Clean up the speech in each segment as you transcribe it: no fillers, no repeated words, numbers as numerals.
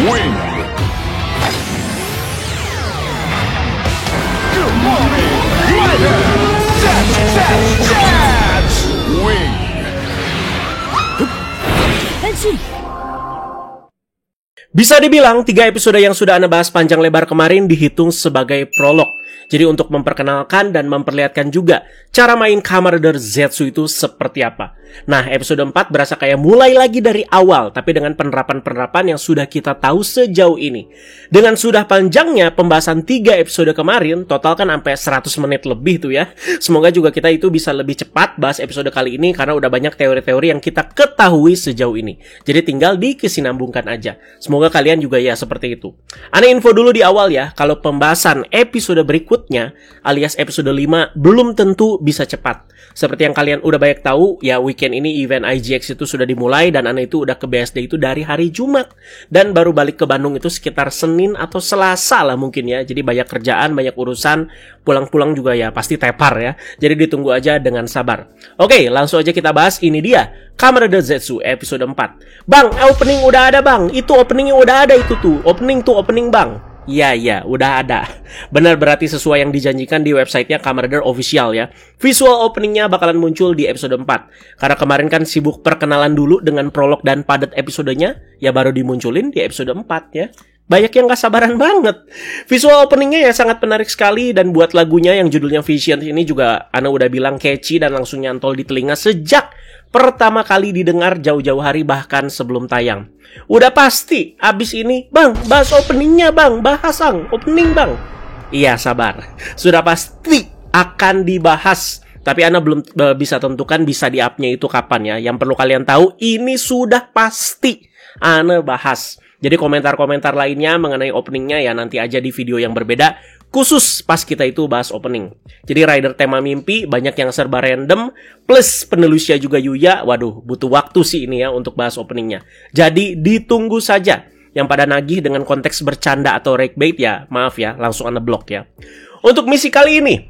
win. Good morning, Rider. Catch, win. Bisa dibilang 3 episode yang sudah Anda bahas panjang lebar kemarin dihitung sebagai prolog. Jadi untuk memperkenalkan dan memperlihatkan juga cara main Kamen Rider Zetsu itu seperti apa. Nah, episode 4 berasa kayak mulai lagi dari awal, tapi dengan penerapan-penerapan yang sudah kita tahu sejauh ini. Dengan sudah panjangnya pembahasan 3 episode kemarin, total kan sampai 100 menit lebih tuh ya. Semoga juga kita itu bisa lebih cepat bahas episode kali ini, karena udah banyak teori-teori yang kita ketahui sejauh ini. Jadi tinggal dikesinambungkan aja. Semoga kalian juga ya seperti itu. Aneh info dulu di awal ya, kalau pembahasan episode berikutnya, alias episode 5, belum tentu bisa cepat. Seperti yang kalian udah banyak tahu, ya weekend ini event IGX itu sudah dimulai dan Ana itu udah ke BSD itu dari hari Jumat. Dan baru balik ke Bandung itu sekitar Senin atau Selasa lah mungkin ya. Jadi banyak kerjaan, banyak urusan, pulang-pulang juga ya pasti tepar ya. Jadi ditunggu aja dengan sabar. Oke, langsung aja kita bahas, ini dia Kamen Rider Zetsu episode 4. Bang, opening udah ada bang. Itu openingnya udah ada itu tuh. Opening bang. Ya, udah ada. Benar, berarti sesuai yang dijanjikan di websitenya Kamen Rider Official ya. Visual openingnya bakalan muncul di episode 4. Karena kemarin kan sibuk perkenalan dulu dengan prolog dan padat episodenya, ya baru dimunculin di episode 4 ya. Banyak yang gak sabaran banget. Visual openingnya ya sangat menarik sekali, dan buat lagunya yang judulnya Vision ini juga Ana udah bilang catchy dan langsung nyantol di telinga sejak pertama kali didengar jauh-jauh hari, bahkan sebelum tayang. Udah pasti abis ini, bang, bahas openingnya bang, bahas opening bang. Iya, sabar. Sudah pasti akan dibahas. Tapi Ana belum bisa tentukan bisa di-up-nya itu kapan ya. Yang perlu kalian tahu, ini sudah pasti Ana bahas. Jadi komentar-komentar lainnya mengenai openingnya ya nanti aja di video yang berbeda, khusus pas kita itu bahas opening. Jadi rider tema mimpi, banyak yang serba random, plus penulisnya juga Yuya. Waduh, butuh waktu sih ini ya untuk bahas openingnya. Jadi ditunggu saja. Yang pada nagih dengan konteks bercanda atau ragbait ya, maaf ya, langsung Anda blok ya. Untuk misi kali ini,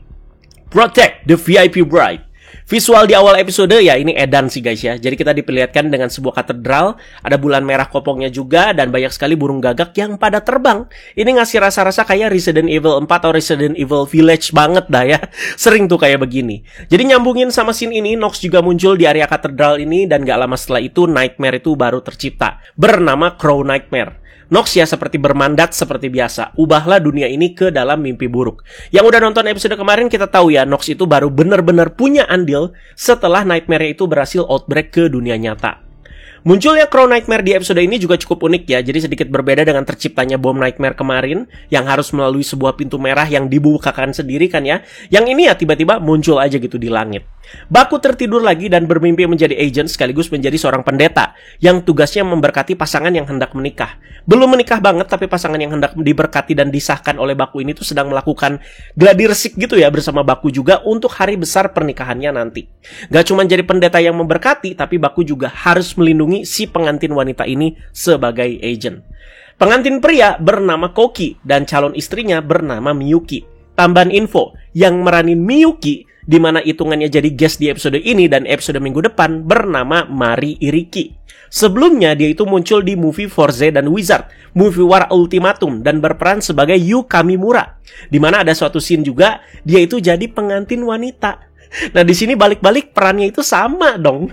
Protect the VIP Bride. Visual di awal episode ya ini edan sih guys ya. Jadi kita diperlihatkan dengan sebuah katedral, ada bulan merah kopongnya juga, dan banyak sekali burung gagak yang pada terbang. Ini ngasih rasa-rasa kayak Resident Evil 4 atau Resident Evil Village banget dah ya. Sering tuh kayak begini. Jadi nyambungin sama scene ini, Nox juga muncul di area katedral ini, dan gak lama setelah itu Nightmare itu baru tercipta, bernama Crow Nightmare. Nox ya seperti bermandat seperti biasa, ubahlah dunia ini ke dalam mimpi buruk. Yang udah nonton episode kemarin kita tahu ya, Nox itu baru benar-benar punya andil setelah Nightmare itu berhasil outbreak ke dunia nyata. Munculnya Crow Nightmare di episode ini juga cukup unik ya. Jadi sedikit berbeda dengan terciptanya bom Nightmare kemarin, yang harus melalui sebuah pintu merah yang dibukakan sendiri kan ya. Yang ini ya tiba-tiba muncul aja gitu di langit. Baku tertidur lagi dan bermimpi menjadi agent sekaligus menjadi seorang pendeta yang tugasnya memberkati pasangan yang hendak menikah. Belum menikah banget, tapi pasangan yang hendak diberkati dan disahkan oleh Baku ini tuh sedang melakukan gladi resik gitu ya bersama Baku juga untuk hari besar pernikahannya nanti. Gak cuma jadi pendeta yang memberkati, tapi Baku juga harus melindungi si pengantin wanita ini sebagai agent. Pengantin pria bernama Koki dan calon istrinya bernama Miyuki. Tambahan info, yang meranin Miyuki, di mana hitungannya jadi guest di episode ini dan episode minggu depan, bernama Mari Iriki. Sebelumnya dia itu muncul di movie Forze dan Wizard, movie War Ultimatum, dan berperan sebagai Yu Kamimura, di mana ada suatu scene juga dia itu jadi pengantin wanita. Nah di sini balik-balik perannya itu sama dong.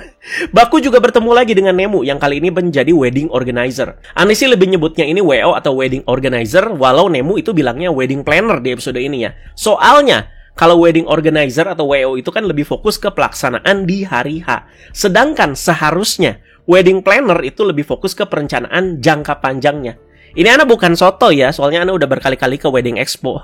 Baku juga bertemu lagi dengan Nemu yang kali ini menjadi wedding organizer. Aneh sih lebih nyebutnya ini WO atau wedding organizer, walau Nemu itu bilangnya wedding planner di episode ini ya. Soalnya kalau wedding organizer atau WO itu kan lebih fokus ke pelaksanaan di hari H. Sedangkan seharusnya wedding planner itu lebih fokus ke perencanaan jangka panjangnya. Ini Ana bukan soto ya, soalnya Ana udah berkali-kali ke wedding expo.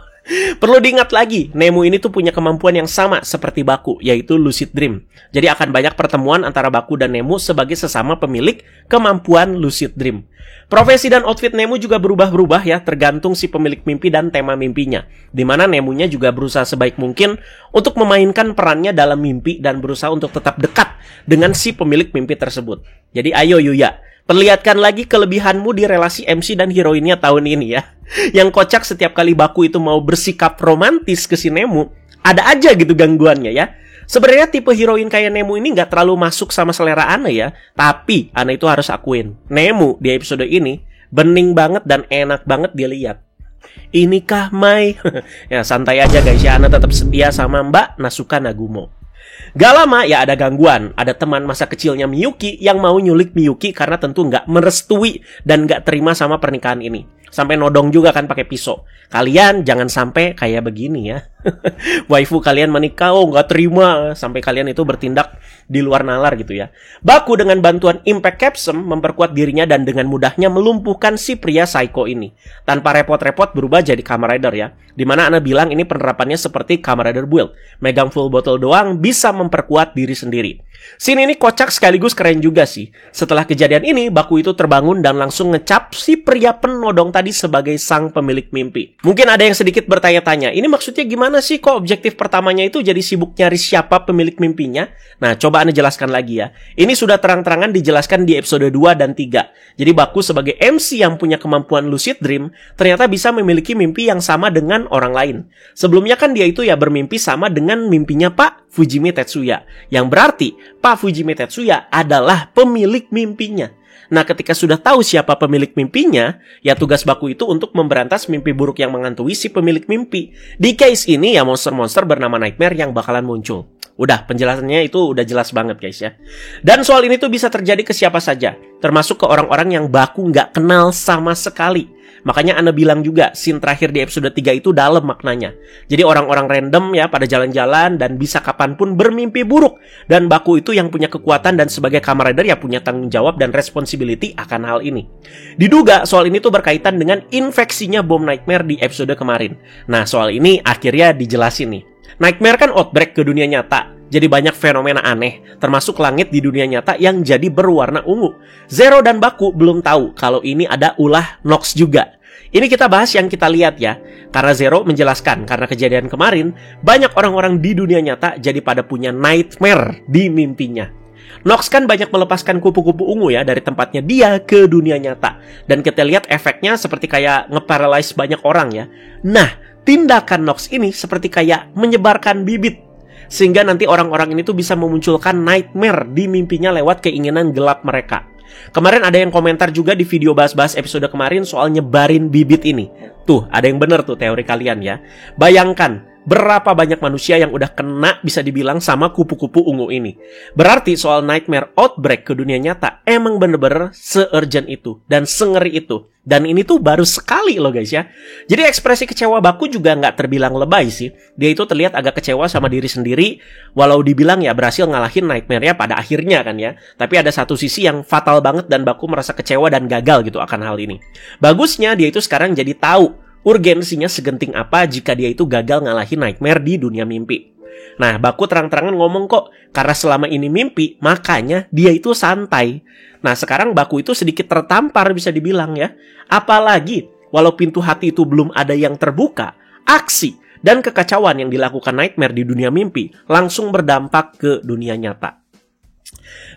Perlu diingat lagi, Nemu ini tuh punya kemampuan yang sama seperti Baku, yaitu lucid dream. Jadi akan banyak pertemuan antara Baku dan Nemu sebagai sesama pemilik kemampuan lucid dream. Profesi dan outfit Nemu juga berubah-berubah ya, tergantung si pemilik mimpi dan tema mimpinya. Dimana Nemunya juga berusaha sebaik mungkin untuk memainkan perannya dalam mimpi dan berusaha untuk tetap dekat dengan si pemilik mimpi tersebut. Jadi ayo Yuya, perlihatkan lagi kelebihanmu di relasi MC dan heroinnya tahun ini ya. Yang kocak setiap kali Baku itu mau bersikap romantis ke si Nemu, ada aja gitu gangguannya ya. Sebenarnya tipe heroin kayak Nemu ini gak terlalu masuk sama selera Ana ya. Tapi Ana itu harus akuin, Nemu di episode ini Bening banget dan enak banget dilihat. Inikah Mai? Ya santai aja guys ya, Ana tetap setia sama Mbak Nasuka Nagumo. Gak lama ya ada gangguan. Ada teman masa kecilnya Miyuki yang mau nyulik Miyuki karena tentu nggak merestui dan nggak terima sama pernikahan ini. Sampai nodong juga kan pakai pisau. Kalian jangan sampai kayak begini ya. Waifu kalian menikah, oh nggak terima. Sampai kalian itu bertindak di luar nalar gitu ya. Baku dengan bantuan Impact Capsule memperkuat dirinya dan dengan mudahnya melumpuhkan si pria psycho ini. Tanpa repot-repot berubah jadi Kamen Rider ya. Dimana Ana bilang ini penerapannya seperti Kamen Rider Build. Megang full bottle doang bisa memperkuat diri sendiri. Scene ini kocak sekaligus keren juga sih. Setelah kejadian ini, Baku itu terbangun dan langsung ngecap si pria penodong tadi sebagai sang pemilik mimpi. Mungkin ada yang sedikit bertanya-tanya, ini maksudnya gimana sih kok objektif pertamanya itu jadi sibuk nyari siapa pemilik mimpinya? Nah, coba Anda jelaskan lagi ya. Ini sudah terang-terangan dijelaskan di episode 2 dan 3. Jadi Baku sebagai MC yang punya kemampuan lucid dream, ternyata bisa memiliki mimpi yang sama dengan orang lain. Sebelumnya kan dia itu ya bermimpi sama dengan mimpinya Pak Fujimi Tetsuya. Yang berarti Pak Fujimi Tetsuya adalah pemilik mimpinya. Nah, ketika sudah tahu siapa pemilik mimpinya, ya tugas Baku itu untuk memberantas mimpi buruk yang menghantui si pemilik mimpi. Di case ini ya monster-monster bernama Nightmare yang bakalan muncul. Udah, penjelasannya itu udah jelas banget guys ya. Dan soal ini tuh bisa terjadi ke siapa saja, termasuk ke orang-orang yang Baku nggak kenal sama sekali. Makanya Ana bilang juga, scene terakhir di episode 3 itu dalam maknanya. Jadi orang-orang random ya pada jalan-jalan dan bisa kapanpun bermimpi buruk. Dan Baku itu yang punya kekuatan dan sebagai Kamen Rider ya punya tanggung jawab dan responsibility akan hal ini. Diduga soal ini tuh berkaitan dengan infeksinya bom Nightmare di episode kemarin. Nah, soal ini akhirnya dijelasin nih. Nightmare kan outbreak ke dunia nyata. Jadi banyak fenomena aneh, termasuk langit di dunia nyata yang jadi berwarna ungu. Zero dan Baku belum tahu kalau ini ada ulah Nox juga. Ini kita bahas yang kita lihat ya. Karena Zero menjelaskan, karena kejadian kemarin, banyak orang-orang di dunia nyata jadi pada punya nightmare di mimpinya. Nox kan banyak melepaskan kupu-kupu ungu ya dari tempatnya dia ke dunia nyata. Dan kita lihat efeknya seperti kayak nge-paralyze banyak orang ya. Nah, tindakan Nox ini seperti kayak menyebarkan bibit. Sehingga nanti orang-orang ini tuh bisa memunculkan nightmare di mimpinya lewat keinginan gelap mereka. Kemarin ada yang komentar juga di video bahas-bahas episode kemarin soal nyebarin bibit ini. Tuh, ada yang bener tuh teori kalian ya. Bayangkan, berapa banyak manusia yang udah kena bisa dibilang sama kupu-kupu ungu ini. Berarti soal nightmare outbreak ke dunia nyata emang bener-bener se-urgent itu dan sengeri itu. Dan ini tuh baru sekali loh guys ya. Jadi ekspresi kecewa Baku juga nggak terbilang lebay sih. Dia itu terlihat agak kecewa sama diri sendiri. Walau dibilang ya berhasil ngalahin nightmare-nya pada akhirnya kan ya. Tapi ada satu sisi yang fatal banget dan Baku merasa kecewa dan gagal gitu akan hal ini. Bagusnya dia itu sekarang jadi tahu urgensinya segenting apa jika dia itu gagal ngalahin nightmare di dunia mimpi. Nah, Baku terang-terangan ngomong kok, karena selama ini mimpi, makanya dia itu santai. Nah, sekarang Baku itu sedikit tertampar bisa dibilang ya. Apalagi, walau pintu hati itu belum ada yang terbuka, aksi dan kekacauan yang dilakukan Nightmare di dunia mimpi langsung berdampak ke dunia nyata.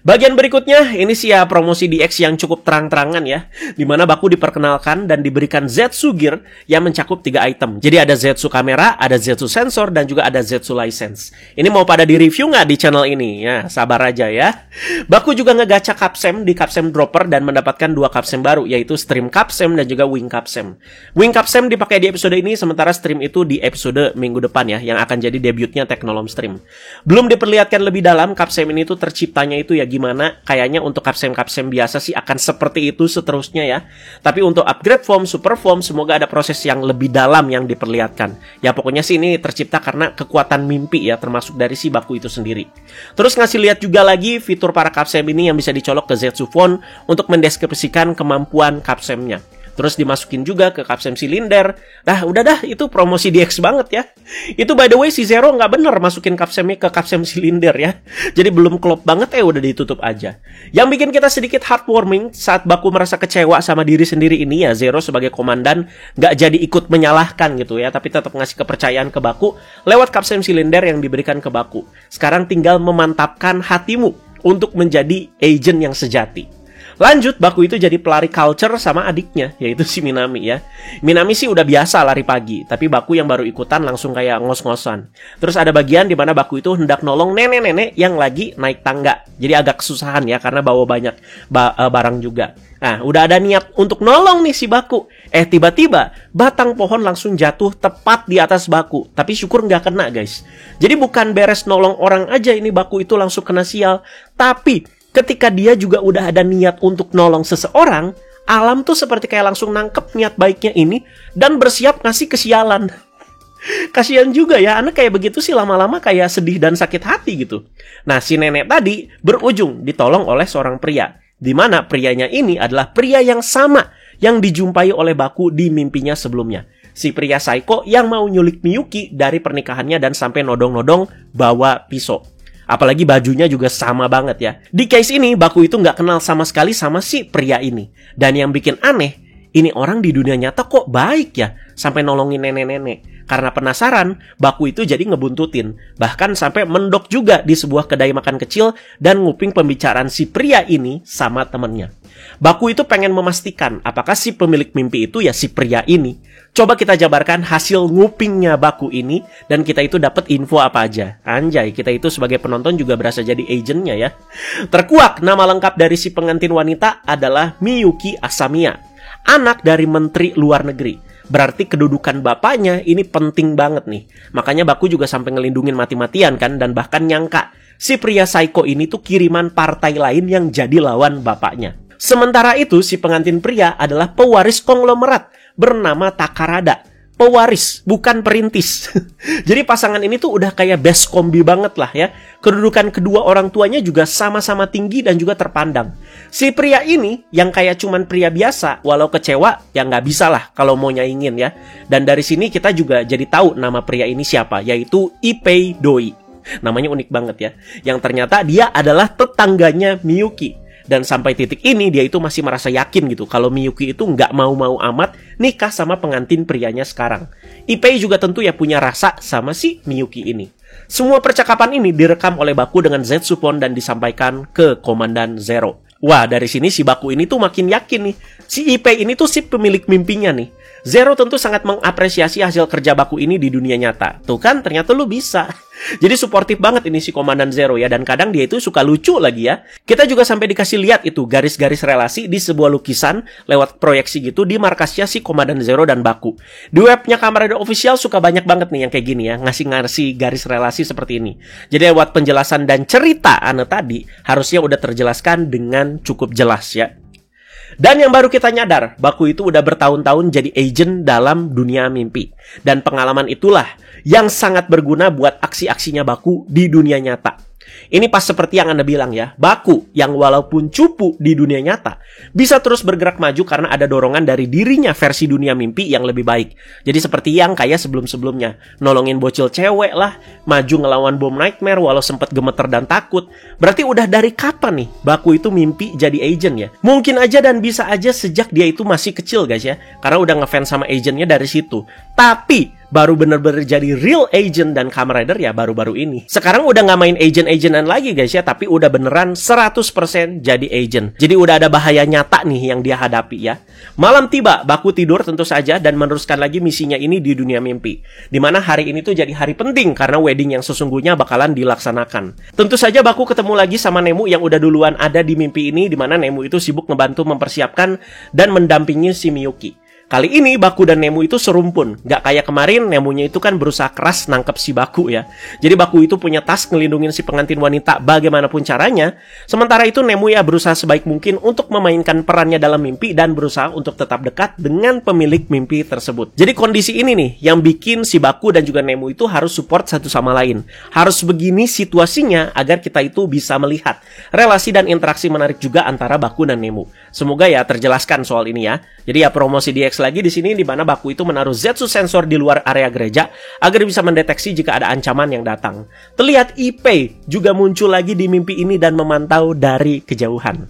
Bagian berikutnya, ini sih ya promosi DX yang cukup terang-terangan ya, dimana Baku diperkenalkan dan diberikan Zetsu Gear yang mencakup 3 item. Jadi ada Zetsu kamera, ada Zetsu sensor, dan juga ada Zetsu license. Ini mau pada di-review nggak di channel ini? Ya, sabar aja ya. Baku juga ngegacha Capsem di Capsem Dropper dan mendapatkan 2 Capsem baru, yaitu Stream Capsem dan juga Wing Capsem. Wing Capsem dipakai di episode ini, sementara Stream itu di episode minggu depan ya, yang akan jadi debutnya Technolom Stream. Belum diperlihatkan lebih dalam, Capsem ini tuh terciptanya itu ya gimana, kayaknya untuk Capsem-Capsem biasa sih akan seperti itu seterusnya ya. Tapi untuk upgrade form, super form, semoga ada proses yang lebih dalam yang diperlihatkan. Ya pokoknya sih ini tercipta karena kekuatan mimpi ya, termasuk dari si Baku itu sendiri. Terus ngasih lihat juga lagi fitur para Capsem ini yang bisa dicolok ke Zetsu Phone untuk mendeskripsikan kemampuan Capsemnya. Terus dimasukin juga ke Capsem silinder. Nah udah dah, itu promosi DX banget ya. Itu by the way si Zero nggak bener masukin Capsemnya ke Capsem silinder ya. Jadi belum klop banget udah ditutup aja. Yang bikin kita sedikit heartwarming saat Baku merasa kecewa sama diri sendiri ini ya, Zero sebagai komandan nggak jadi ikut menyalahkan gitu ya, tapi tetap ngasih kepercayaan ke Baku lewat Capsem silinder yang diberikan ke Baku. Sekarang tinggal memantapkan hatimu untuk menjadi agent yang sejati. Lanjut, Baku itu jadi pelari culture sama adiknya, yaitu si Minami ya. Minami sih udah biasa lari pagi, tapi Baku yang baru ikutan langsung kayak ngos-ngosan. Terus ada bagian di mana Baku itu hendak nolong nenek-nenek yang lagi naik tangga. Jadi agak kesusahan ya, karena bawa banyak barang juga. Nah, udah ada niat untuk nolong nih si Baku. Tiba-tiba batang pohon langsung jatuh tepat di atas Baku. Tapi syukur nggak kena, guys. Jadi bukan beres nolong orang aja ini Baku itu langsung kena sial. Tapi ketika dia juga udah ada niat untuk nolong seseorang, alam tuh seperti kayak langsung nangkep niat baiknya ini dan bersiap ngasih kesialan. Kasian juga ya, anak kayak begitu sih lama-lama kayak sedih dan sakit hati gitu. Nah, si nenek tadi berujung ditolong oleh seorang pria, di mana prianya ini adalah pria yang sama yang dijumpai oleh Baku di mimpinya sebelumnya. Si pria psycho yang mau nyulik Miyuki dari pernikahannya dan sampai nodong-nodong bawa pisau. Apalagi bajunya juga sama banget ya. Di case ini, Baku itu nggak kenal sama sekali sama si pria ini. Dan yang bikin aneh, ini orang di dunia nyata kok baik ya, sampai nolongin nenek-nenek. Karena penasaran, Baku itu jadi ngebuntutin. Bahkan sampai mendok juga di sebuah kedai makan kecil dan nguping pembicaraan si pria ini sama temennya. Baku itu pengen memastikan apakah si pemilik mimpi itu ya si pria ini. Coba kita jabarkan hasil ngupingnya Baku ini dan kita itu dapat info apa aja. Anjay, kita itu sebagai penonton juga berasa jadi agentnya ya. Terkuak, nama lengkap dari si pengantin wanita adalah Miyuki Asamiya, anak dari menteri luar negeri. Berarti kedudukan bapaknya ini penting banget nih. Makanya Baku juga sampai ngelindungin mati-matian kan, dan bahkan nyangka si pria psycho ini tuh kiriman partai lain yang jadi lawan bapaknya. Sementara itu si pengantin pria adalah pewaris konglomerat bernama Takarada. Pewaris, bukan perintis. Jadi pasangan ini tuh udah kayak best kombi banget lah ya. Kedudukan kedua orang tuanya juga sama-sama tinggi dan juga terpandang. Si pria ini yang kayak cuman pria biasa, walau kecewa, ya nggak bisa lah kalau mau nyaingin ya. Dan dari sini kita juga jadi tahu nama pria ini siapa, yaitu Ipei Doi. Namanya unik banget ya. Yang ternyata dia adalah tetangganya Miyuki. Dan sampai titik ini dia itu masih merasa yakin gitu kalau Miyuki itu nggak mau-mau amat nikah sama pengantin prianya sekarang. Ipei juga tentu ya punya rasa sama si Miyuki ini. Semua percakapan ini direkam oleh Baku dengan Zetsupon dan disampaikan ke Komandan Zero. Wah, dari sini si Baku ini tuh makin yakin nih. Si Ipei ini tuh si pemilik mimpinya nih. Zero tentu sangat mengapresiasi hasil kerja Baku ini di dunia nyata. Tuh kan, ternyata lu bisa. Jadi suportif banget ini si Komandan Zero ya. Dan kadang dia itu suka lucu lagi ya. Kita juga sampai dikasih lihat itu garis-garis relasi di sebuah lukisan lewat proyeksi gitu di markasnya si Komandan Zero dan Baku. Di webnya Kamen Rider Official suka banyak banget nih yang kayak gini ya, ngasih garis relasi seperti ini. Jadi lewat penjelasan dan cerita Ane tadi harusnya udah terjelaskan dengan cukup jelas ya. Dan yang baru kita nyadar, Baku itu udah bertahun-tahun jadi agent dalam dunia mimpi. Dan pengalaman itulah yang sangat berguna buat aksi-aksinya Baku di dunia nyata. Ini pas seperti yang Anda bilang ya, Baku yang walaupun cupu di dunia nyata bisa terus bergerak maju karena ada dorongan dari dirinya versi dunia mimpi yang lebih baik. Jadi seperti yang kayak sebelum-sebelumnya, nolongin bocil cewek lah, maju ngelawan bom nightmare walau sempat gemeter dan takut. Berarti udah dari kapan nih Baku itu mimpi jadi agent ya? Mungkin aja dan bisa aja sejak dia itu masih kecil guys ya, karena udah ngefans sama agentnya dari situ. Tapi baru bener-bener jadi real agent dan Kamen Rider ya baru-baru ini. Sekarang udah nggak main agent-agentan lagi guys ya, tapi udah beneran 100% jadi agent. Jadi udah ada bahaya nyata nih yang dia hadapi ya. Malam tiba, Baku tidur tentu saja dan meneruskan lagi misinya ini di dunia mimpi. Dimana hari ini tuh jadi hari penting karena wedding yang sesungguhnya bakalan dilaksanakan. Tentu saja Baku ketemu lagi sama Nemu yang udah duluan ada di mimpi ini, dimana Nemu itu sibuk ngebantu mempersiapkan dan mendampingi si Miyuki. Kali ini Baku dan Nemu itu serumpun. Gak kayak kemarin, Nemunya itu kan berusaha keras nangkep si Baku ya. Jadi Baku itu punya task ngelindungin si pengantin wanita bagaimanapun caranya. Sementara itu Nemu ya berusaha sebaik mungkin untuk memainkan perannya dalam mimpi dan berusaha untuk tetap dekat dengan pemilik mimpi tersebut. Jadi kondisi ini nih yang bikin si Baku dan juga Nemu itu harus support satu sama lain. Harus begini situasinya agar kita itu bisa melihat relasi dan interaksi menarik juga antara Baku dan Nemu. Semoga ya terjelaskan soal ini ya. Jadi ya promosi DX lagi di sini di mana Baku itu menaruh Zetsu sensor di luar area gereja agar bisa mendeteksi jika ada ancaman yang datang. Terlihat Ipei juga muncul lagi di mimpi ini dan memantau dari kejauhan.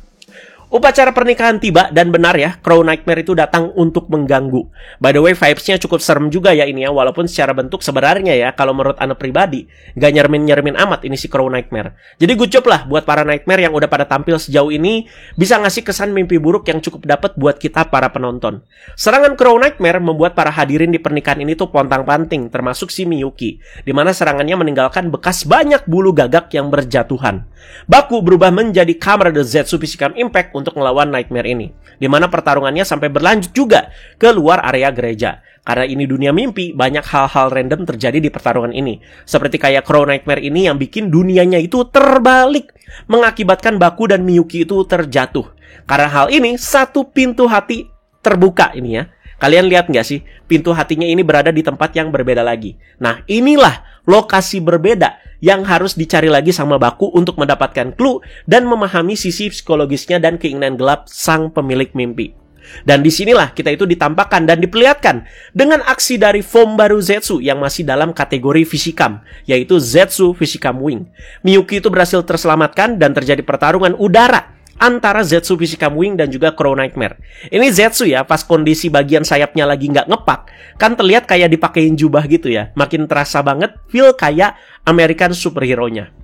Upacara pernikahan tiba dan benar ya, Crow Nightmare itu datang untuk mengganggu. By the way, vibes-nya cukup serem juga ya ini ya, walaupun secara bentuk sebenarnya ya, kalau menurut Ana pribadi, gak nyermin-nyermin amat ini si Crow Nightmare. Jadi good job lah buat para Nightmare yang udah pada tampil sejauh ini, bisa ngasih kesan mimpi buruk yang cukup dapat buat kita para penonton. Serangan Crow Nightmare membuat para hadirin di pernikahan ini tuh pontang-panting, termasuk si Miyuki, dimana serangannya meninggalkan bekas banyak bulu gagak yang berjatuhan. Baku berubah menjadi Kamarade Zetsu Physicam Impact untuk melawan Nightmare ini, di mana pertarungannya sampai berlanjut juga ke luar area gereja. Karena ini dunia mimpi, banyak hal-hal random terjadi di pertarungan ini. Seperti kayak Crow Nightmare ini yang bikin dunianya itu terbalik, mengakibatkan Baku dan Miyuki itu terjatuh. Karena hal ini, satu pintu hati terbuka ini ya. Kalian lihat nggak sih, pintu hatinya ini berada di tempat yang berbeda lagi. Nah, inilah lokasi berbeda yang harus dicari lagi sama Baku untuk mendapatkan clue dan memahami sisi psikologisnya dan keinginan gelap sang pemilik mimpi. Dan disinilah kita itu ditampakkan dan diperlihatkan dengan aksi dari form baru Zetsu yang masih dalam kategori Physicam, yaitu Zetsu Physicam Wing. Miyuki itu berhasil terselamatkan dan terjadi pertarungan udara antara Zetsu Physicam Wing dan juga Crow Nightmare. Ini Zetsu ya, pas kondisi bagian sayapnya lagi nggak ngepak, kan terlihat kayak dipakein jubah gitu ya. Makin terasa banget feel kayak American superhero-nya.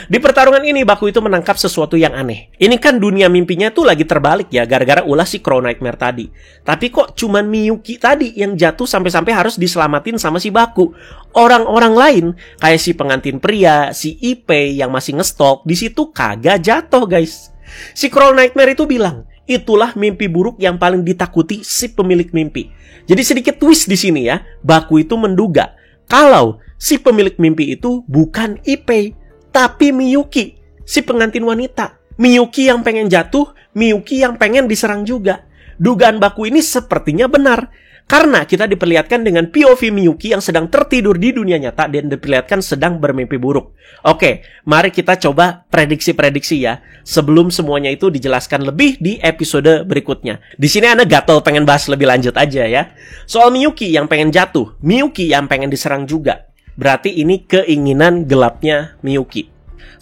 Di pertarungan ini, Baku itu menangkap sesuatu yang aneh. Ini kan dunia mimpinya tuh lagi terbalik ya, gara-gara ulah si Crow Nightmare tadi. Tapi kok cuman Miyuki tadi yang jatuh sampai-sampai harus diselamatin sama si Baku. Orang-orang lain, kayak si pengantin pria, si Ipei yang masih ngestalk, di situ kagak jatuh guys. Si Crow Nightmare itu bilang, itulah mimpi buruk yang paling ditakuti si pemilik mimpi. Jadi sedikit twist di sini ya, Baku itu menduga kalau si pemilik mimpi itu bukan Ipei, tapi Miyuki, si pengantin wanita. Miyuki yang pengen jatuh, Miyuki yang pengen diserang juga. Dugaan Baku ini sepertinya benar. Karena kita diperlihatkan dengan POV Miyuki yang sedang tertidur di dunia nyata dan diperlihatkan sedang bermimpi buruk. Oke, mari kita coba prediksi-prediksi ya. Sebelum semuanya itu dijelaskan lebih di episode berikutnya. Di sini Ana gatel pengen bahas lebih lanjut aja ya. Soal Miyuki yang pengen jatuh, Miyuki yang pengen diserang juga. Berarti ini keinginan gelapnya Miyuki.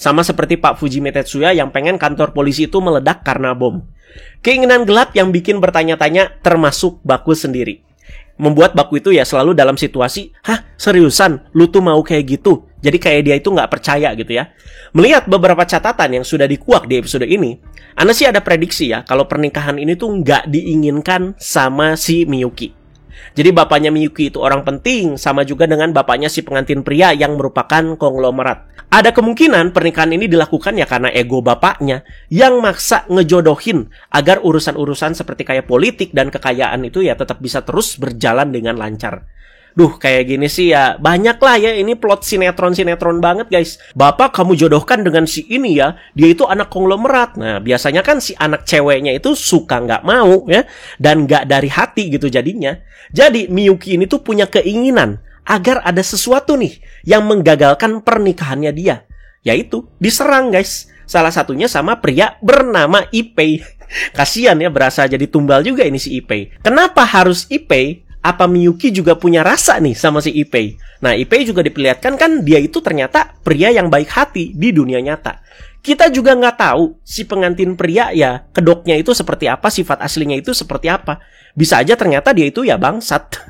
Sama seperti Pak Fujimi Tetsuya yang pengen kantor polisi itu meledak karena bom. Keinginan gelap yang bikin bertanya-tanya termasuk Baku sendiri. Membuat Baku itu ya selalu dalam situasi, hah seriusan lu tuh mau kayak gitu? Jadi kayak dia itu nggak percaya gitu ya. Melihat beberapa catatan yang sudah dikuak di episode ini, Ana sih ada prediksi ya kalau pernikahan ini tuh nggak diinginkan sama si Miyuki. Jadi bapaknya Miyuki itu orang penting, sama juga dengan bapaknya si pengantin pria yang merupakan konglomerat. Ada kemungkinan pernikahan ini dilakukan ya karena ego bapaknya yang maksa ngejodohin agar urusan-urusan seperti kayak politik dan kekayaan itu ya tetap bisa terus berjalan dengan lancar. Duh, kayak gini sih ya, banyak lah ya ini plot sinetron-sinetron banget guys. Bapak kamu jodohkan dengan si ini ya, dia itu anak konglomerat. Nah, biasanya kan si anak ceweknya itu suka nggak mau ya, dan nggak dari hati gitu jadinya. Jadi Miyuki ini tuh punya keinginan agar ada sesuatu nih yang menggagalkan pernikahannya dia. Yaitu diserang guys. Salah satunya sama pria bernama Ipei. Kasian ya, berasa jadi tumbal juga ini si Ipei. Kenapa harus Ipei? Apa Miyuki juga punya rasa nih sama si Ipei? Nah, Ipei juga diperlihatkan kan dia itu ternyata pria yang baik hati di dunia nyata. Kita juga nggak tahu si pengantin pria ya kedoknya itu seperti apa, sifat aslinya itu seperti apa. Bisa aja ternyata dia itu ya bangsat.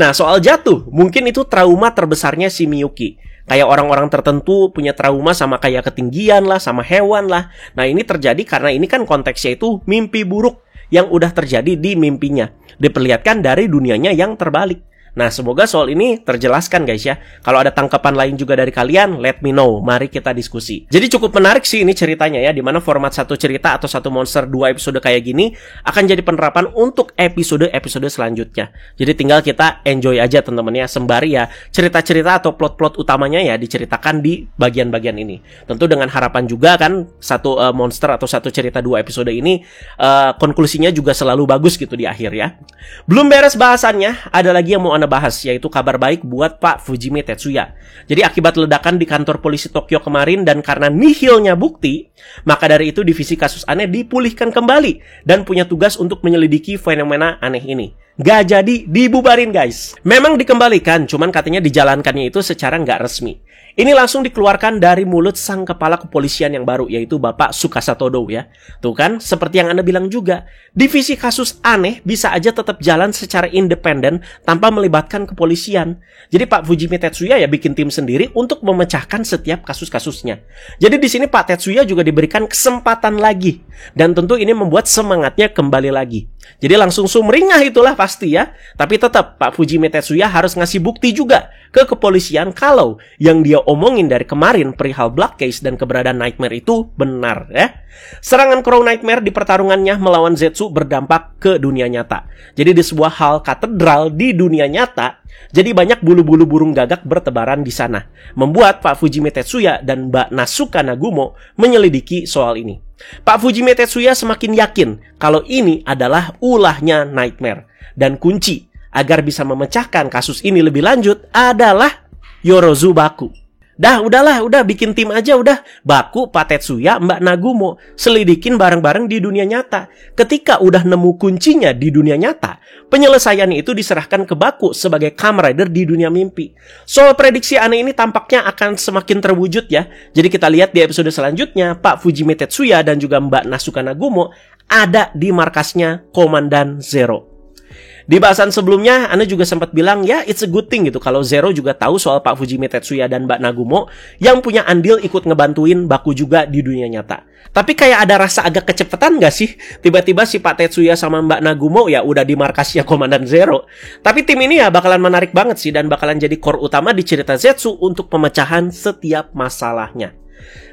Nah, soal jatuh, mungkin itu trauma terbesarnya si Miyuki. Kayak orang-orang tertentu punya trauma sama kayak ketinggian lah, sama hewan lah. Nah, ini terjadi karena ini kan konteksnya itu mimpi buruk yang udah terjadi di mimpinya. Diperlihatkan dari dunianya yang terbalik. Nah, semoga soal ini terjelaskan guys ya. Kalau ada tangkapan lain juga dari kalian, let me know. Mari kita diskusi. Jadi cukup menarik sih ini ceritanya ya, dimana format satu cerita atau satu monster 2 episode kayak gini akan jadi penerapan untuk episode-episode selanjutnya. Jadi tinggal kita enjoy aja teman-teman ya, sembari ya cerita-cerita atau plot-plot utamanya ya diceritakan di bagian-bagian ini. Tentu dengan harapan juga kan satu monster atau satu cerita 2 episode ini konklusinya juga selalu bagus gitu di akhir ya. Belum beres bahasannya, ada lagi yang mau Anda bahas, yaitu kabar baik buat Pak Fujimi Tetsuya. Jadi akibat ledakan di kantor polisi Tokyo kemarin dan karena nihilnya bukti, maka dari itu divisi kasus aneh dipulihkan kembali dan punya tugas untuk menyelidiki fenomena aneh ini. nggak jadi, dibubarin guys. Memang dikembalikan, cuman katanya dijalankannya itu secara nggak resmi. Ini langsung dikeluarkan dari mulut sang kepala kepolisian yang baru, yaitu Bapak Sukasatodo ya. Tuh kan, seperti yang Anda bilang juga, divisi kasus aneh bisa aja tetap jalan secara independen tanpa melibatkan kepolisian. Jadi Pak Fujimi Tetsuya ya bikin tim sendiri untuk memecahkan setiap kasus-kasusnya. Jadi di sini Pak Tetsuya juga diberikan kesempatan lagi. Dan tentu ini membuat semangatnya kembali lagi. Jadi langsung sumringah itulah pasti ya. Tapi tetap Pak Fujimi Tetsuya harus ngasih bukti juga ke kepolisian kalau yang dia omongin dari kemarin perihal Black Case dan keberadaan Nightmare itu benar ya. Serangan Crow Nightmare di pertarungannya melawan Zetsu berdampak ke dunia nyata. Jadi di sebuah hal katedral di dunia nyata, jadi banyak bulu-bulu burung gagak bertebaran di sana, membuat Pak Fujimi Tetsuya dan Mbak Nasuka Nagumo menyelidiki soal ini. Pak Fujimi Tetsuya semakin yakin kalau ini adalah ulahnya Nightmare. Dan kunci agar bisa memecahkan kasus ini lebih lanjut adalah Yorozu Baku. Udah bikin tim aja udah. Baku, Pak Tetsuya, Mbak Nagumo selidikin bareng-bareng di dunia nyata. Ketika udah nemu kuncinya di dunia nyata, penyelesaiannya itu diserahkan ke Baku sebagai Kamen Rider di dunia mimpi. Soal prediksi aneh ini tampaknya akan semakin terwujud ya. Jadi kita lihat di episode selanjutnya, Pak Fujimi Tetsuya dan juga Mbak Nasuka Nagumo ada di markasnya Komandan Zero. Di bahasan sebelumnya, Anda juga sempat bilang, ya it's a good thing gitu. Kalau Zero juga tahu soal Pak Fujimi Tetsuya dan Mbak Nagumo yang punya andil ikut ngebantuin Baku juga di dunia nyata. Tapi kayak ada rasa agak kecepetan gak sih? Tiba-tiba si Pak Tetsuya sama Mbak Nagumo ya udah di markasnya Komandan Zero. Tapi tim ini ya bakalan menarik banget sih dan bakalan jadi core utama di cerita Zetsu untuk pemecahan setiap masalahnya.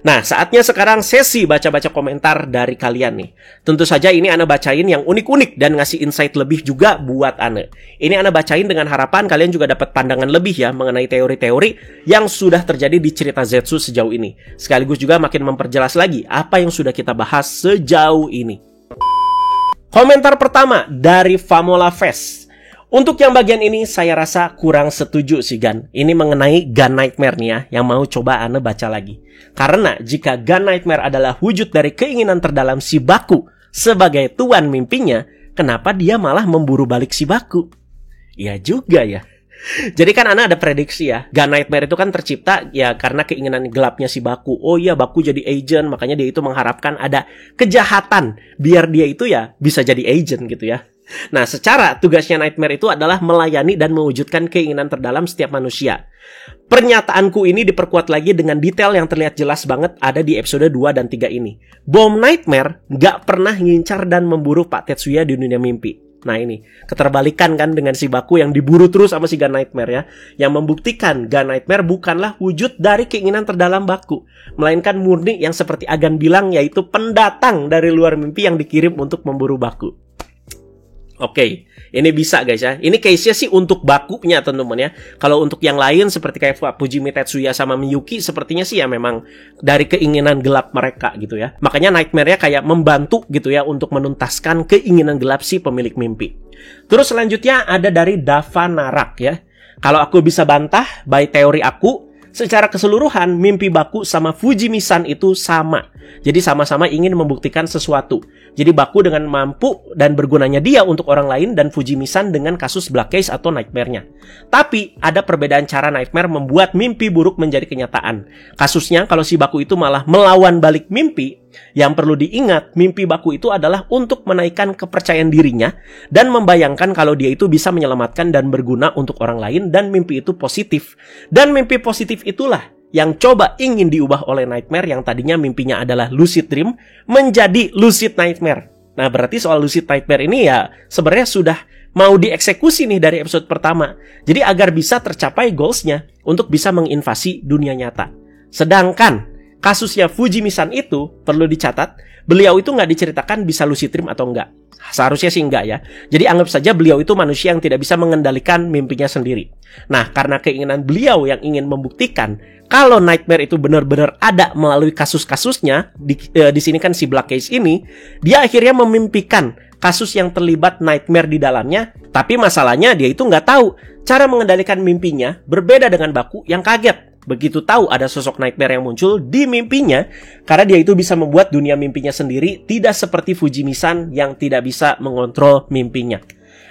Nah, saatnya sekarang sesi baca-baca komentar dari kalian nih. Tentu saja ini Ana bacain yang unik-unik dan ngasih insight lebih juga buat Ana. Ini Ana bacain dengan harapan kalian juga dapat pandangan lebih ya mengenai teori-teori yang sudah terjadi di cerita Zetsu sejauh ini. Sekaligus juga makin memperjelas lagi apa yang sudah kita bahas sejauh ini. Komentar pertama dari Famola Fest. Untuk yang bagian ini saya rasa kurang setuju sih Gan. Ini mengenai Gun Nightmare nih ya, yang mau coba Anda baca lagi. Karena jika Gun Nightmare adalah wujud dari keinginan terdalam si Baku sebagai tuan mimpinya, kenapa dia malah memburu balik si Baku? Iya juga ya. Jadi kan Ana ada prediksi ya, Gun Nightmare itu kan tercipta ya karena keinginan gelapnya si Baku. Oh iya, Baku jadi agent, makanya dia itu mengharapkan ada kejahatan biar dia itu ya bisa jadi agent gitu ya. Nah, secara tugasnya Nightmare itu adalah melayani dan mewujudkan keinginan terdalam setiap manusia. Pernyataanku ini diperkuat lagi dengan detail yang terlihat jelas banget ada di episode 2 dan 3 ini. Bom Nightmare gak pernah ngincar dan memburu Pak Tetsuya di dunia mimpi. Nah ini, keterbalikan kan dengan si Baku yang diburu terus sama si Gun Nightmare ya. Yang membuktikan Gun Nightmare bukanlah wujud dari keinginan terdalam Baku, melainkan murni yang seperti Agan bilang yaitu pendatang dari luar mimpi yang dikirim untuk memburu Baku. Oke, ini bisa guys ya. Ini case-nya sih untuk Bakunya teman-teman ya. Kalau untuk yang lain seperti kayak Fujimi Tetsuya sama Miyuki, sepertinya sih ya memang dari keinginan gelap mereka gitu ya. Makanya Nightmare-nya kayak membantu gitu ya untuk menuntaskan keinginan gelap si pemilik mimpi. Terus selanjutnya ada dari Dava Narak ya. Kalau aku bisa bantah, by teori aku, secara keseluruhan mimpi Baku sama Fujimi-san itu sama. Jadi sama-sama ingin membuktikan sesuatu. Jadi Baku dengan mampu dan bergunanya dia untuk orang lain dan Fujimi-san dengan kasus Black Case atau Nightmare-nya. Tapi ada perbedaan cara Nightmare membuat mimpi buruk menjadi kenyataan. Kasusnya kalau si Baku itu malah melawan balik mimpi, yang perlu diingat mimpi Baku itu adalah untuk menaikkan kepercayaan dirinya dan membayangkan kalau dia itu bisa menyelamatkan dan berguna untuk orang lain dan mimpi itu positif. Dan mimpi positif itulah yang coba ingin diubah oleh Nightmare yang tadinya mimpinya adalah lucid dream menjadi lucid nightmare. Nah, berarti soal lucid nightmare ini ya sebenarnya sudah mau dieksekusi nih dari episode pertama. Jadi agar bisa tercapai goalsnya untuk bisa menginvasi dunia nyata. Sedangkan kasusnya Fujimi-san itu perlu dicatat, beliau itu nggak diceritakan bisa lucid dream atau enggak. Seharusnya sih enggak ya. Jadi anggap saja beliau itu manusia yang tidak bisa mengendalikan mimpinya sendiri. Nah, karena keinginan beliau yang ingin membuktikan kalau Nightmare itu benar-benar ada melalui kasus-kasusnya, di sini kan si Black Case ini, dia akhirnya memimpikan kasus yang terlibat Nightmare di dalamnya. Tapi masalahnya dia itu nggak tahu cara mengendalikan mimpinya, berbeda dengan Baku yang kaget begitu tahu ada sosok Nightmare yang muncul di mimpinya, karena dia itu bisa membuat dunia mimpinya sendiri, tidak seperti Fujimi-san yang tidak bisa mengontrol mimpinya.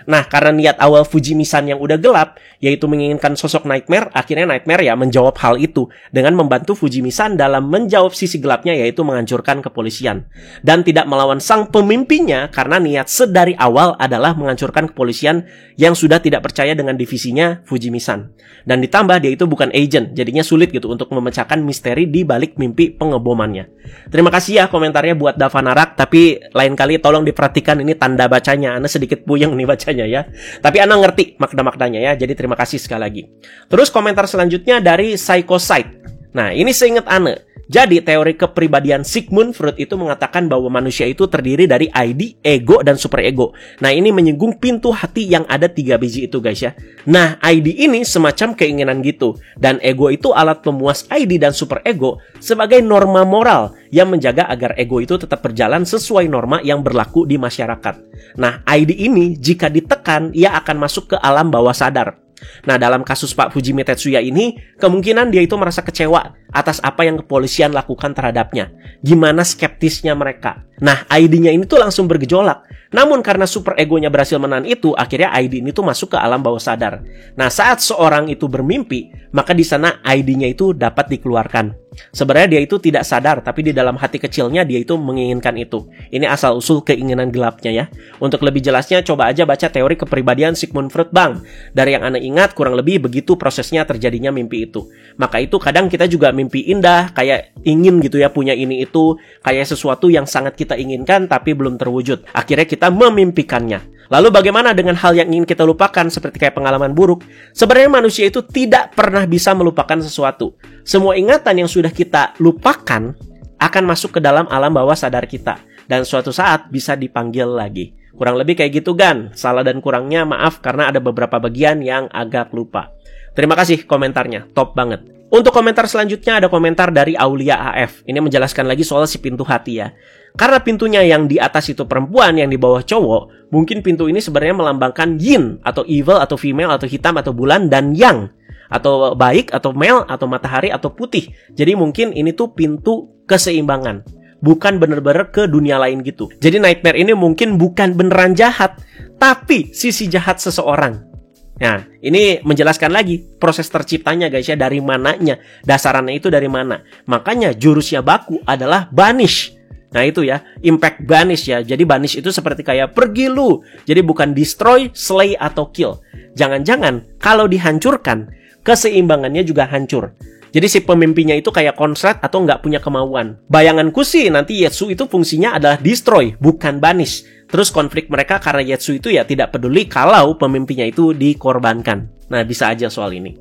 Nah, karena niat awal Fujimi-san yang udah gelap, yaitu menginginkan sosok Nightmare, akhirnya Nightmare ya menjawab hal itu dengan membantu Fujimi-san dalam menjawab sisi gelapnya, yaitu menghancurkan kepolisian. Dan tidak melawan sang pemimpinnya karena niat sedari awal adalah menghancurkan kepolisian yang sudah tidak percaya dengan divisinya Fujimi-san. Dan ditambah dia itu bukan agent, jadinya sulit gitu untuk memecahkan misteri di balik mimpi pengebomannya. Terima kasih ya komentarnya buat Davanarak, tapi lain kali tolong diperhatikan ini tanda bacanya. Ana sedikit puyeng nih bacanya ya. Tapi Ana ngerti makna-maknanya ya. Jadi terima kasih sekali lagi. Terus komentar selanjutnya dari Psychocyte. Nah, ini seingat Ana. Jadi teori kepribadian Sigmund Freud itu mengatakan bahwa manusia itu terdiri dari ID, ego, dan superego. Nah, ini menyinggung pintu hati yang ada 3 biji itu guys ya. Nah, ID ini semacam keinginan gitu. Dan ego itu alat pemuas ID dan superego sebagai norma moral yang menjaga agar ego itu tetap berjalan sesuai norma yang berlaku di masyarakat. Nah, ID ini jika ditekan, ia akan masuk ke alam bawah sadar. Nah, dalam kasus Pak Fujimi Tetsuya ini, kemungkinan dia itu merasa kecewa atas apa yang kepolisian lakukan terhadapnya. Gimana skeptisnya mereka. Nah, ID-nya ini tuh langsung bergejolak. Namun karena super egonya berhasil menahan itu, akhirnya ID ini tuh masuk ke alam bawah sadar. Nah, saat seorang itu bermimpi, maka di sana ID-nya itu dapat dikeluarkan. Sebenarnya dia itu tidak sadar, tapi di dalam hati kecilnya dia itu menginginkan itu. Ini asal-usul keinginan gelapnya ya. Untuk lebih jelasnya, coba aja baca teori kepribadian Sigmund Freud Bang. Dari yang Anda ingat, kurang lebih begitu prosesnya terjadinya mimpi itu. Maka itu kadang kita juga mimpi indah, kayak ingin gitu ya, punya ini itu, kayak sesuatu yang sangat kita inginkan tapi belum terwujud. Akhirnya kita memimpikannya. Lalu bagaimana dengan hal yang ingin kita lupakan seperti kayak pengalaman buruk? Sebenarnya manusia itu tidak pernah bisa melupakan sesuatu. Semua ingatan yang sudah kita lupakan akan masuk ke dalam alam bawah sadar kita. Dan suatu saat bisa dipanggil lagi. Kurang lebih kayak gitu Gan. Salah dan kurangnya maaf karena ada beberapa bagian yang agak lupa. Terima kasih komentarnya, top banget. Untuk komentar selanjutnya ada komentar dari Aulia AF. Ini menjelaskan lagi soal si pintu hati ya. Karena pintunya yang di atas itu perempuan, yang di bawah cowok, mungkin pintu ini sebenarnya melambangkan yin, atau evil, atau female, atau hitam, atau bulan, dan yang. Atau baik, atau male, atau matahari, atau putih. Jadi mungkin ini tuh pintu keseimbangan. Bukan bener-bener ke dunia lain gitu. Jadi Nightmare ini mungkin bukan beneran jahat, tapi sisi jahat seseorang. Nah, ini menjelaskan lagi proses terciptanya guys ya, dari mananya, dasarannya itu dari mana. Makanya jurusnya Baku adalah banish. Nah itu ya, impact banish ya. Jadi banish itu seperti kayak pergi lu. Jadi bukan destroy, slay, atau kill. Jangan-jangan kalau dihancurkan, keseimbangannya juga hancur. Jadi si pemimpinya itu kayak konslet atau nggak punya kemauan. Bayanganku sih nanti Yetsu itu fungsinya adalah destroy, bukan banish. Terus konflik mereka karena Yetsu itu ya tidak peduli kalau pemimpinya itu dikorbankan. Nah, bisa aja soal ini.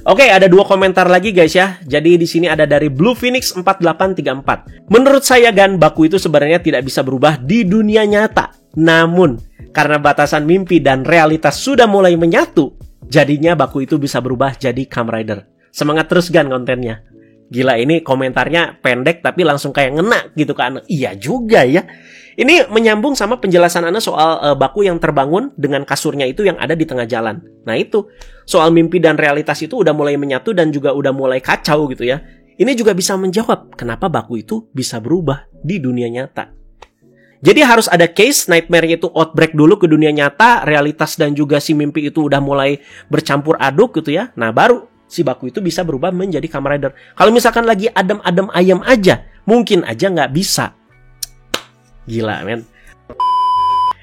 Oke, ada 2 komentar lagi guys ya. Jadi di sini ada dari Blue Phoenix 4834. Menurut saya Gan, Baku itu sebenarnya tidak bisa berubah di dunia nyata. Namun, karena batasan mimpi dan realitas sudah mulai menyatu, jadinya Baku itu bisa berubah jadi Kamen Rider. Semangat terus Gan kontennya. Gila, ini komentarnya pendek tapi langsung kayak ngena gitu kan. Iya juga ya. Ini menyambung sama penjelasan Anda soal Baku yang terbangun dengan kasurnya itu yang ada di tengah jalan. Nah itu, soal mimpi dan realitas itu udah mulai menyatu dan juga udah mulai kacau gitu ya. Ini juga bisa menjawab kenapa Baku itu bisa berubah di dunia nyata. Jadi harus ada case Nightmare-nya itu outbreak dulu ke dunia nyata, realitas dan juga si mimpi itu udah mulai bercampur aduk gitu ya. Nah baru si Baku itu bisa berubah menjadi Kamen Rider. Kalau misalkan lagi adem-adem ayam aja, mungkin aja nggak bisa. Gila men.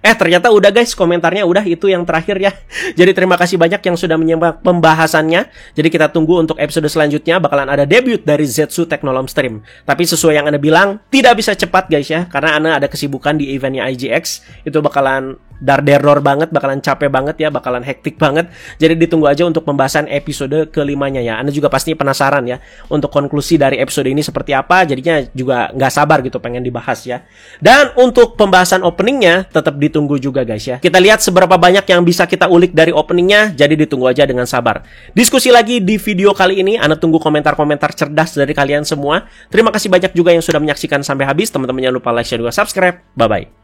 Ternyata udah guys, komentarnya udah, itu yang terakhir ya. Jadi terima kasih banyak yang sudah menyimak pembahasannya. Jadi kita tunggu untuk episode selanjutnya, bakalan ada debut dari Zetsu Technolom Stream. Tapi sesuai yang Anda bilang, tidak bisa cepat guys ya, karena Anda ada kesibukan di eventnya IGX. Itu bakalan dar-deror banget, bakalan capek banget ya, bakalan hektik banget. Jadi ditunggu aja untuk pembahasan episode kelimanya ya. Anda juga pasti penasaran ya untuk konklusi dari episode ini seperti apa. Jadinya juga nggak sabar gitu pengen dibahas ya. Dan untuk pembahasan openingnya tetap ditunggu juga guys ya. Kita lihat seberapa banyak yang bisa kita ulik dari openingnya. Jadi ditunggu aja dengan sabar. Diskusi lagi di video kali ini. Anda tunggu komentar-komentar cerdas dari kalian semua. Terima kasih banyak juga yang sudah menyaksikan sampai habis. Teman-teman jangan lupa like, share, juga subscribe. Bye-bye.